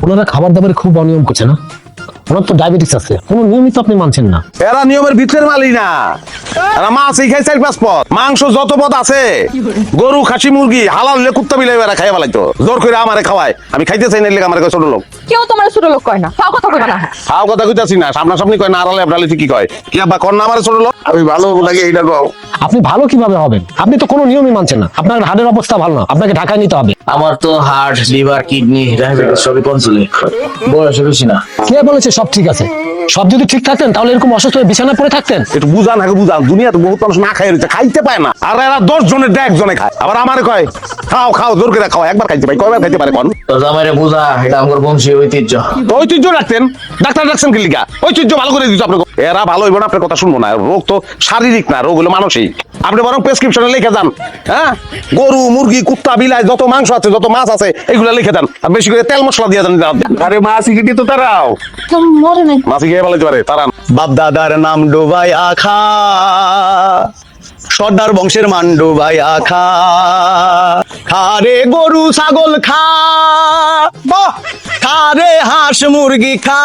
ওনারা খাবার দাবারে খুব অনিয়ম করছে না? ওনার তো ডায়াবেটিস আছে, কোনো নিয়মিত আপনি মানছেন না। এরা নিয়মের ভিতরের মালি না, এরা মাছই খাই 4-5 পদ, মাংস যত পদ আছে, গরু খাসি মুরগি হালাল হলে কুত্তা বিলাই এরা খাইয়া ফেলাইতো, জোর করে আমারে খাওয়ায়, আমি খাইতে চাই না, এর লেগে আমারে কয় ছোট লোক। কেউ তোমার ছোট লোক কয় না, তাও কথা কইবা না। খাও কথা কইতাছি না, সামনাসামনি কয় না, আড়ালে আবড়ালে ঠিকই কয়। কি আব্বা কর না আমারে ছোট লোক? আমি ভালো লাগে এইটা কও। আপনি ভালো কিভাবে হবেন? আপনি তো কোনো নিয়মই মানছেন না। আপনার হার্টের অবস্থা ভালো না, আপনাকে ঢাকায় নিতে হবে। আমার তো হার্ট, লিভার, কিডনি, ডায়াবেটিস সবই কন্ট্রোলে, বয়স বেশি না। কে বলেছে সব ঠিক আছে? সব যদি ঠিক থাকতেন তাহলে এরকম অসুস্থ হয়ে বিছানায় পড়ে থাকতেন? একটু বুঝান, আগে বুঝান, দুনিয়াতে বহুত মানুষ না খাই রয়েছে, খাইতে পায় না, আর এরা 10 জনের দেয় একজনে খায়, আবার আমারে কয় খাও খাও, জোর করে খাও, একবার খাইতে পাই, কয়বার খাইতে পারে কোন? তো জামাইরে বুঝা, এটা আমার বংশীয় ঐতিহ্য। তো ঐতিহ্য রাখতেন, ডাক্তার রাখছেন কি লিগা? ঐতিহ্য ভালো করে দিত আপনাকে, এরা ভালো হইব না, আপনার কথা শুনবো না। রোগ তো শারীরিক না, রোগ হলো মানসিক। আপনি বরং প্রেসক্রিপশনে লিখে যান, হ্যাঁ, গরু মুরগি কুত্তা বিলাই যত মাংস আছে যত মাছ আছে এগুলো লিখে দেন, আর বেশি করে তেল মশলা দিয়ে দেন। আরে মাছি কিটি তো তারাও মরে নাই। মাছি খেয়ে ফেলাইতে পারে তারা। বাপ দাদার নাম ডোবাই আখা, সর্দার বংশের মান ডোবাই আখা, খারে গরু ছাগল খা, খারে হাঁস মুরগি খা,